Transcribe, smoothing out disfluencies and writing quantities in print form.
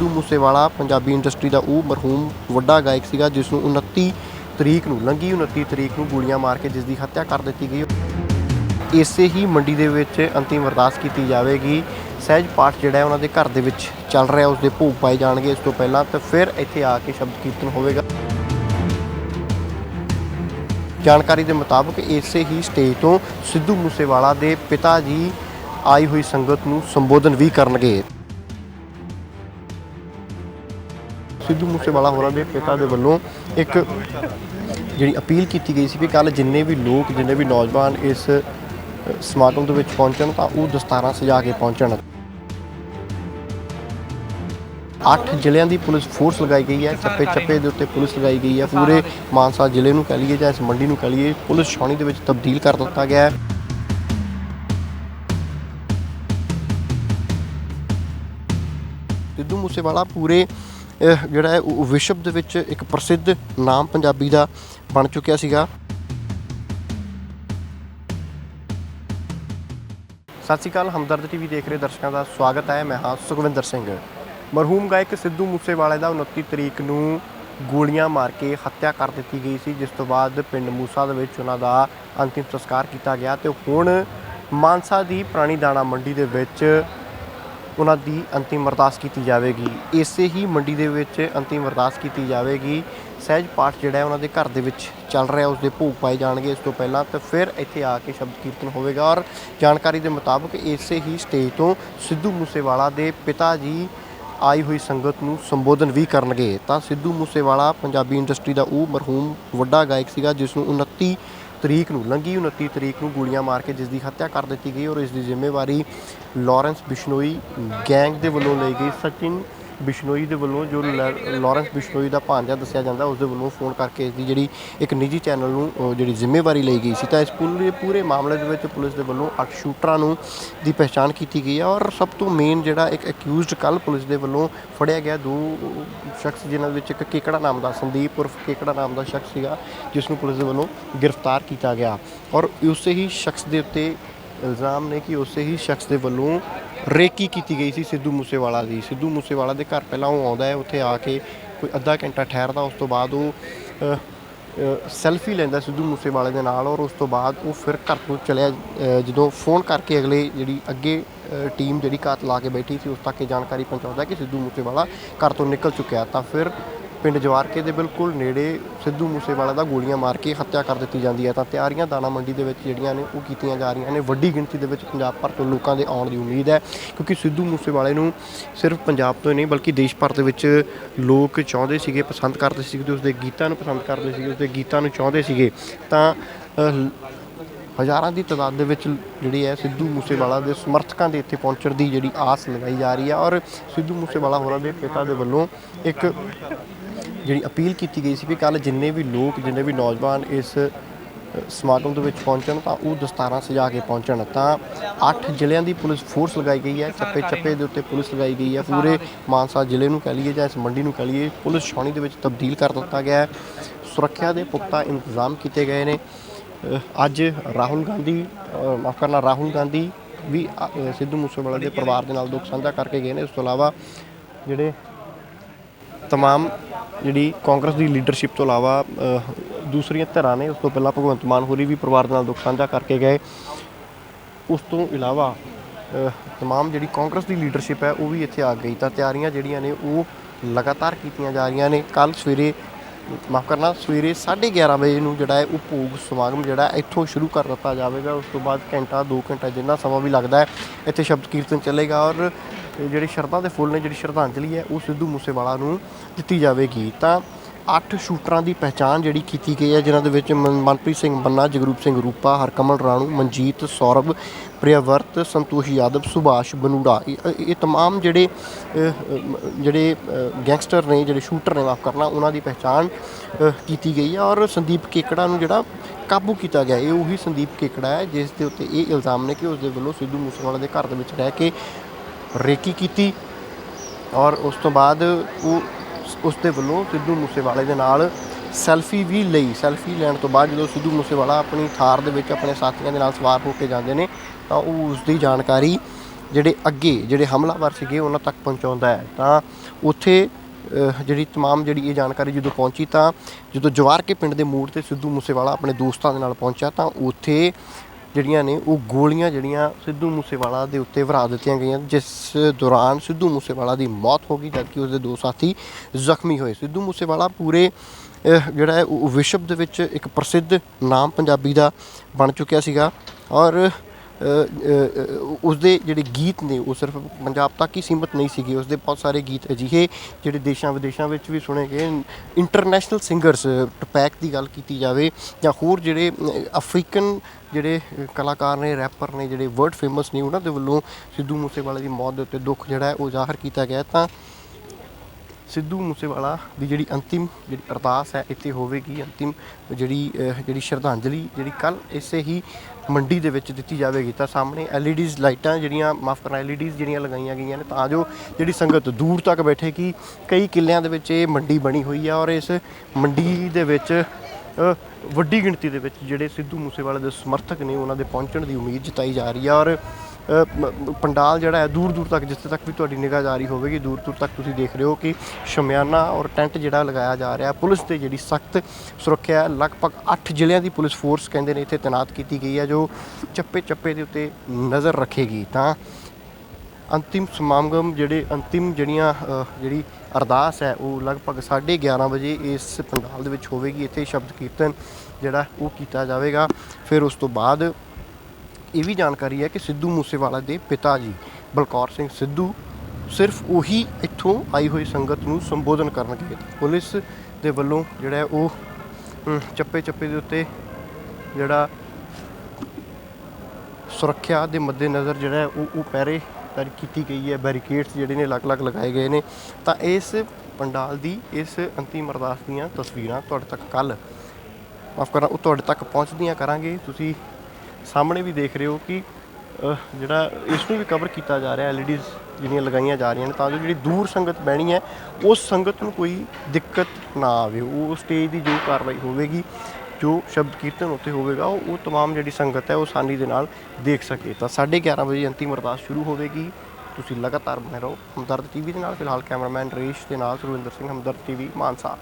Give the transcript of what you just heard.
Sidhu Moosewala Punjabi industry का वो मरहूम वड्डा गायक सीगा जिसनूं 29 तरीक नूं लंघी 29 तरीक नूं गोलियां मार के जिसकी हत्या कर दी गई। इसे ही मंडी दे विच अंतिम अरदास की जाएगी। सहज पाठ जिहड़ा उन्हां दे घर दे विच चल रहा उसके भोग पाए जाएंगे। इस तो पहलां तो फिर इत्थे आके शब्द कीर्तन होवेगा। जानकारी के मुताबिक इसे ही स्टेज तो सिद्धू मूसेवाला के पिता जी आई हुई संगत नूं संबोधन भी करनगे। सिद्धू मूसेवाला होरां दे पिता दे वल्लों एक जिहड़ी अपील की गई सी कि कल जिन्ने भी लोग जिन्ने भी नौजवान इस समागम दे विच पहुंचण तां ओह दस्तारां सजा के पहुंचण। 8 ਜ਼ਿਲ੍ਹਿਆਂ ਦੀ पुलिस फोर्स लगाई गई है। चप्पे चप्पे के उत्ते पुलिस लगाई गई है। पूरे मानसा ਜ਼ਿਲ੍ਹੇ ਨੂੰ कह लीए ਜਾਂ इस मंडी ਨੂੰ कह लीए पुलिस छाउणी ਦੇ ਵਿੱਚ तब्दील कर दिता गया है। सिद्धू मूसेवाला पूरे ਜਿਹੜਾ ਹੈ ਵਿਸ਼ਵ ਦੇ ਵਿੱਚ ਇੱਕ ਪ੍ਰਸਿੱਧ ਨਾਮ ਪੰਜਾਬੀ ਦਾ ਬਣ ਚੁੱਕਿਆ ਸੀਗਾ। ਸਤਿ ਸ਼੍ਰੀ ਅਕਾਲ, ਹਮਦਰਦ ਟੀਵੀ ਦੇਖ ਰਹੇ ਦਰਸ਼ਕਾਂ ਦਾ ਸਵਾਗਤ ਹੈ। ਮੈਂ ਹਾਂ ਸੁਖਵਿੰਦਰ ਸਿੰਘ। ਮਰਹੂਮ ਗਾਇਕ ਸਿੱਧੂ ਮੂਸੇਵਾਲੇ ਦਾ 29 ਤਰੀਕ ਨੂੰ ਗੋਲੀਆਂ ਮਾਰ ਕੇ ਹੱਤਿਆ ਕਰ ਦਿੱਤੀ ਗਈ ਸੀ, ਜਿਸ ਤੋਂ ਬਾਅਦ ਪਿੰਡ ਮੂਸਾ ਦੇ ਵਿੱਚ ਉਹਨਾਂ ਦਾ ਅੰਤਿਮ ਸੰਸਕਾਰ ਕੀਤਾ ਗਿਆ ਤੇ ਹੁਣ ਮਾਨਸਾ ਦੀ ਪੁਰਾਣੀ ਦਾਣਾ ਮੰਡੀ ਦੇ ਵਿੱਚ ਉਹਨਾਂ ਦੀ ਅੰਤਿਮ ਅਰਦਾਸ ਕੀਤੀ ਜਾਵੇਗੀ। ਇਸੇ ਹੀ ਮੰਡੀ ਦੇ ਵਿੱਚ ਅੰਤਿਮ ਅਰਦਾਸ ਕੀਤੀ ਜਾਵੇਗੀ। ਸਹਿਜ ਪਾਠ ਜਿਹੜਾ ਉਹਨਾਂ ਦੇ ਘਰ ਦੇ ਵਿੱਚ ਚੱਲ ਰਿਹਾ उसके भोग पाए जाएंगे। इस तो पहलां तो फिर इत्थे आके शब्द कीर्तन होवेगा और जानकारी के मुताबिक इसे ही स्टेज तो सिद्धू मूसेवाला के पिता जी आई हुई संगत नूं संबोधन भी करनगे। तां सिद्धू मूसेवाला पंजाबी इंडस्ट्री का वो मरहूम वड्डा गायक सीगा जिसनूं 29 तरीक नूं लंघी 29 तरीक नूं गोलियां मार के जिसकी हत्या कर दी गई और इसकी जिम्मेवारी लॉरेंस बिश्नोई गैंग के वलों ली गई। सचिन बिश्नोई के वलों जो लॉरेंस बिश्नोई का भांजा दसिया जाता उसके वलों फोन करके इसकी जी एक निजी चैनल जी जिम्मेवारी ली गई सी। तो इस पूरे मामले के पुलिस के वलों 8 शूटरां की पहचान की गई है और सब तो मेन जोड़ा एक एक्यूज़ड कल पुलिस के वलों फड़िया गया 2 शख्स जिन्होंने एक केकड़ा नाम का संदीप उर्फ केकड़ा नाम का शख्स सीगा जिसनूं पुलिस के वलों गिरफ्तार किया गया और उस ही शख्स के उत्ते इल्ज़ाम ने कि उस ही शख्स के वलों रेकी की गई सी सिद्धू मूसेवाला की। सिद्धू मूसेवाला के घर पहला वो आता है, उत्थे आके कोई अद्धा घंटा ठहरदा, उस तो बाद वो सैल्फी लैंदा सिद्धू मूसेवाले के नाल और उस तो बाद वो फिर घर को चलिया। जो फोन करके अगले जी अगे टीम जी घात ला के बैठी थी उस तक जानकारी पहुँचाता कि सिद्धू मूसेवाला घर तो निकल चुकिया। तो फिर पिंड जवारके के बिल्कुल नेड़े सिद्धू मूसेवाला का गोलियां मार के हत्या कर दी जाती है। तो तैयारियां दाना मंडी के जड़ियाँ ने वो कीतियां जा रही हैं। वड्डी गिणती के पंजाब भर तो लोगों के आने की उम्मीद है क्योंकि सिद्धू मूसेवाले नूं सिर्फ पंजाब तो ही नहीं बल्कि देश भर के लोग चाहते थे, पसंद करते थे, उसके गीतों को पसंद करते थे, उसके गीतों को चाहते थे। तो हज़ारों की तादाद जी है सिद्धू मूसेवाला के समर्थकों के इत्थे पहुँचण की जी आस लगाई जा रही है और सिद्धू मूसेवाला होरां दे पिता के वलों एक जी अपील की गई सी कि कल जिन्ने भी लोग जिन्ने भी नौजवान इस समागम के पहुँचण तां ओह दस्तारां सजा के पहुँचण। तां 8 ਜ਼ਿਲ੍ਹਿਆਂ की पुलिस फोर्स लगाई गई है। चप्पे चप्पे के उत्ते पुलिस लगाई गई है। पूरे मानसा ਜ਼ਿਲ੍ਹੇ ਨੂੰ कह लीए ਜਾਂ इस मंडी ਨੂੰ कह लीए पुलिस छाउणी ਦੇ ਵਿੱਚ तब्दील कर दिता गया है। सुरक्षा के पुख्ता इंतजाम किए गए हैं। अज राहुल गांधी माफ़ करना राहुल गांधी भी सिद्धू मूसेवाला के परिवार के नाल दुख साझा करके गए हैं। इस तो इलावा जिहड़े तमाम जी कांग्रेस की लीडरशिप तो इलावा दूसरिया धिरां ने उस तो पहला भगवंत मान होरी भी परिवार के नाल दुख साझा करके गए। उस तो इलावा तमाम जी कांग्रेस की लीडरशिप है वो भी इत्थे आ गई। तो तैयारियां जिहड़ियां ने वो लगातार कीतियां जा रही ने। कल सवेरे माफ़ करना सवेरे 11:30 बजे नूं जिहड़ा है वो भोग समागम जिहड़ा इत्थों शुरू कर दिता जाएगा। उस तो बाद घंटा 2 घंटा जिन्ना समा भी लगता है इत्थे शब्द कीर्तन चलेगा और जिहड़े शरधा के फुल ने जी श्रद्धांजलि है वो सिद्धू मूसेवाला नूं दित्ती जाएगी। तो 8 शूटरां की पहचान जी की गई है जिन्हां दे विच मनप्रीत सिंह मन्ना, जगरूप सिंह रूपा, हरकमल राणू, मनजीत, सौरभ, प्रियवर्त, संतोष यादव, सुभाष बनूड़ा ये तमाम जिहड़े गैंगस्टर ने जिहड़े शूटर ने माफ़ करना उन्हां दी पहचान की गई है और संदीप केकड़ा नूं जिहड़ा काबू किया गया। ये वही संदीप केकड़ा है जिस दे उत्ते ये इल्ज़ाम ने कि उसके वल्लों सिद्धू मूसेवाला के घर दे विच रह के रेकी की और उस तो बाद वो उसके वलों सिद्धू मूसेवाले के नाल सैल्फी भी लई। सैल्फी लैण तो बाद जो सिद्धू मूसेवाला अपनी थार दे विच अपने साथियों के नाल सवार होकर जाते हैं तो उसकी जानकारी ਜਿਹੜੇ ਅੱਗੇ ਜਿਹੜੇ ਹਮਲਾਵਰ ਸੀਗੇ ਉਹਨਾਂ ਤੱਕ ਪਹੁੰਚਾਉਂਦਾ ਹੈ। ਤਾਂ ਉੱਥੇ ਜਿਹੜੀ ਤਮਾਮ ਜਿਹੜੀ ਇਹ ਜਾਣਕਾਰੀ ਜਦੋਂ ਪਹੁੰਚੀ, ਤਾਂ ਜਦੋਂ ਜਵਾਰ ਕੇ ਪਿੰਡ ਦੇ ਮੋੜ 'ਤੇ ਸਿੱਧੂ ਮੂਸੇਵਾਲਾ ਆਪਣੇ ਦੋਸਤਾਂ ਦੇ ਨਾਲ ਪਹੁੰਚਿਆ, ਤਾਂ ਉੱਥੇ ਜਿਹੜੀਆਂ ਨੇ ਉਹ ਗੋਲੀਆਂ ਜਿਹੜੀਆਂ ਸਿੱਧੂ ਮੂਸੇਵਾਲਾ ਦੇ ਉੱਤੇ ਵਰ੍ਹਾ ਦਿੱਤੀਆਂ ਗਈਆਂ, ਜਿਸ ਦੌਰਾਨ ਸਿੱਧੂ ਮੂਸੇਵਾਲਾ ਦੀ ਮੌਤ ਹੋ ਗਈ, ਜਦਕਿ ਉਸਦੇ ਦੋ ਸਾਥੀ ਜ਼ਖਮੀ ਹੋਏ। ਸਿੱਧੂ ਮੂਸੇਵਾਲਾ ਪੂਰੇ ਜਿਹੜਾ ਹੈ ਉਹ ਵਿਸ਼ਵ ਦੇ ਵਿੱਚ ਇੱਕ ਪ੍ਰਸਿੱਧ ਨਾਮ ਪੰਜਾਬੀ ਦਾ ਬਣ ਚੁੱਕਿਆ ਸੀਗਾ, ਔਰ ਉਸਦੇ ਜਿਹੜੇ ਗੀਤ ਨੇ ਉਹ ਸਿਰਫ ਪੰਜਾਬ ਤੱਕ ਹੀ ਸੀਮਤ ਨਹੀਂ ਸੀਗੇ। ਉਸਦੇ ਬਹੁਤ ਸਾਰੇ ਗੀਤ ਅਜਿਹੇ ਜਿਹੜੇ ਦੇਸ਼ਾਂ ਵਿਦੇਸ਼ਾਂ ਵਿੱਚ ਵੀ ਸੁਣੇ ਗਏ। ਇੰਟਰਨੈਸ਼ਨਲ ਸਿੰਗਰਸ, ਟਪੈਕ ਦੀ ਗੱਲ ਕੀਤੀ ਜਾਵੇ ਜਾਂ ਹੋਰ ਜਿਹੜੇ ਅਫਰੀਕਨ ਜਿਹੜੇ ਕਲਾਕਾਰ ਨੇ, ਰੈਪਰ ਨੇ, ਜਿਹੜੇ ਵਰਲਡ ਫੇਮਸ ਨੇ, ਉਹਨਾਂ ਦੇ ਵੱਲੋਂ ਸਿੱਧੂ ਮੂਸੇਵਾਲੇ ਦੀ ਮੌਤ ਦੇ ਉੱਤੇ ਦੁੱਖ ਜਿਹੜਾ ਹੈ ਉਹ ਜ਼ਾਹਰ ਕੀਤਾ ਗਿਆ। ਤਾਂ ਸਿੱਧੂ ਮੂਸੇਵਾਲਾ ਦੀ ਜਿਹੜੀ ਅੰਤਿਮ ਜਿਹੜੀ ਅਰਦਾਸ ਹੈ ਇੱਥੇ ਹੋਵੇਗੀ। ਅੰਤਿਮ ਜਿਹੜੀ ਸ਼ਰਧਾਂਜਲੀ ਜਿਹੜੀ ਕੱਲ੍ਹ ਇਸੇ ਹੀ ਮੰਡੀ ਦੇ ਵਿੱਚ ਦਿੱਤੀ ਜਾਵੇਗੀ। ਤਾਂ ਸਾਹਮਣੇ ਐਲਈਡੀਜ਼ ਲਾਈਟਾਂ ਜਿਹੜੀਆਂ, ਮਾਫ ਕਰਨਾ, ਐਲਈਡੀਜ਼ ਜਿਹੜੀਆਂ ਲਗਾਈਆਂ ਗਈਆਂ ਨੇ, ਤਾਂ ਜੋ ਜਿਹੜੀ ਸੰਗਤ ਦੂਰ ਤੱਕ ਬੈਠੇ ਕਿ ਕਈ ਕਿੱਲਿਆਂ ਦੇ ਵਿੱਚ ਇਹ ਮੰਡੀ ਬਣੀ ਹੋਈ ਆ, ਔਰ ਇਸ ਮੰਡੀ ਦੇ ਵਿੱਚ ਵੱਡੀ ਗਿਣਤੀ ਦੇ ਵਿੱਚ ਜਿਹੜੇ ਸਿੱਧੂ ਮੂਸੇਵਾਲੇ ਦੇ ਸਮਰਥਕ ਨੇ ਉਹਨਾਂ ਦੇ ਪਹੁੰਚਣ ਦੀ ਉਮੀਦ ਜਤਾਈ ਜਾ ਰਹੀ ਆ। ਔਰ ਪੰਡਾਲ ਜਿਹੜਾ ਹੈ ਦੂਰ ਦੂਰ ਤੱਕ, ਜਿੱਥੇ ਤੱਕ ਵੀ ਤੁਹਾਡੀ ਨਿਗਾਹ ਜਾਰੀ ਹੋਵੇਗੀ, ਦੂਰ ਦੂਰ ਤੱਕ ਤੁਸੀਂ ਦੇਖ ਰਹੇ ਹੋ ਕਿ ਸ਼ਮਿਆਨਾ ਔਰ ਟੈਂਟ ਜਿਹੜਾ ਲਗਾਇਆ ਜਾ ਰਿਹਾ। ਪੁਲਿਸ ਤੇ ਜਿਹੜੀ ਸਖਤ ਸੁਰੱਖਿਆ, ਲਗਭਗ 8 ਜ਼ਿਲ੍ਹਿਆਂ ਦੀ ਪੁਲਿਸ ਫੋਰਸ ਕਹਿੰਦੇ ਨੇ ਇੱਥੇ ਤੈਨਾਤ ਕੀਤੀ ਗਈ ਹੈ, ਜੋ ਚੱਪੇ ਚੱਪੇ ਦੇ ਉੱਤੇ ਨਜ਼ਰ ਰੱਖੇਗੀ। ਤਾਂ ਅੰਤਿਮ ਸਮਾਗਮ ਜਿਹੜੀ ਅਰਦਾਸ ਹੈ ਉਹ ਲਗਭਗ 11:30 ਵਜੇ ਇਸ ਪੰਡਾਲ ਦੇ ਵਿੱਚ ਹੋਵੇਗੀ। ਇੱਥੇ ਸ਼ਬਦ ਕੀਰਤਨ ਜਿਹੜਾ ਉਹ ਕੀਤਾ ਜਾਵੇਗਾ। ਫਿਰ ਉਸ ਤੋਂ ਬਾਅਦ ਇਹ ਵੀ ਜਾਣਕਾਰੀ ਹੈ ਕਿ ਸਿੱਧੂ ਮੂਸੇਵਾਲਾ ਦੇ ਪਿਤਾ ਜੀ ਬਲਕੌਰ ਸਿੰਘ ਸਿੱਧੂ ਸਿਰਫ ਉਹੀ ਇੱਥੋਂ ਆਈ ਹੋਈ ਸੰਗਤ ਨੂੰ ਸੰਬੋਧਨ ਕਰਨਗੇ। ਪੁਲਿਸ ਦੇ ਵੱਲੋਂ ਜਿਹੜਾ ਉਹ ਚੱਪੇ ਚੱਪੇ ਦੇ ਉੱਤੇ ਜਿਹੜਾ ਸੁਰੱਖਿਆ ਦੇ ਮੱਦੇਨਜ਼ਰ ਜਿਹੜਾ ਉਹ ਪਹਿਰੇਦਾਰੀ ਕੀਤੀ ਗਈ ਹੈ। ਬੈਰੀਕੇਡਸ ਜਿਹੜੇ ਨੇ ਅਲੱਗ-ਅਲੱਗ ਲਗਾਏ ਗਏ ਨੇ। ਤਾਂ ਇਸ ਪੰਡਾਲ ਦੀ ਇਸ ਅੰਤਿਮ ਅਰਦਾਸ ਦੀਆਂ ਤਸਵੀਰਾਂ ਤੁਹਾਡੇ ਤੱਕ ਕੱਲ੍ਹ ਮਾਫ ਕਰਨਾ ਉਹ ਤੁਹਾਡੇ ਤੱਕ ਪਹੁੰਚਦੀਆਂ ਕਰਾਂਗੇ। ਤੁਸੀਂ ਸਾਹਮਣੇ ਵੀ ਦੇਖ ਰਹੇ ਹੋ ਕਿ ਜਿਹੜਾ ਇਸ ਨੂੰ ਵੀ ਕਵਰ ਕੀਤਾ ਜਾ ਰਿਹਾ, ਐਲਈਡੀਜ਼ ਜਿਹੜੀਆਂ ਲਗਾਈਆਂ ਜਾ ਰਹੀਆਂ ਨੇ, ਤਾਂ ਜੋ ਜਿਹੜੀ ਦੂਰ ਸੰਗਤ ਬਹਿਣੀ ਹੈ ਉਸ ਸੰਗਤ ਨੂੰ ਕੋਈ ਦਿੱਕਤ ਨਾ ਆਵੇ। ਉਹ ਸਟੇਜ ਦੀ ਜੋ ਕਾਰਵਾਈ ਹੋਵੇਗੀ, ਜੋ ਸ਼ਬਦ ਕੀਰਤਨ ਉੱਤੇ ਹੋਵੇਗਾ, ਉਹ ਤਮਾਮ ਜਿਹੜੀ ਸੰਗਤ ਹੈ ਉਹ ਆਸਾਨੀ ਦੇ ਨਾਲ ਦੇਖ ਸਕੇ। ਤਾਂ 11:30 ਵਜੇ ਅੰਤਿਮ ਅਰਦਾਸ ਸ਼ੁਰੂ ਹੋਵੇਗੀ। ਤੁਸੀਂ ਲਗਾਤਾਰ ਬਣੇ ਰਹੋ ਹਮਦਰਦ ਟੀਵੀ ਦੇ ਨਾਲ। ਫਿਲਹਾਲ ਕੈਮਰਾਮੈਨ ਰੇਸ਼ ਦੇ ਨਾਲ ਸੁਖਵਿੰਦਰ ਸਿੰਘ, ਹਮਦਰਦ ਟੀਵੀ, ਮਾਨਸਾ।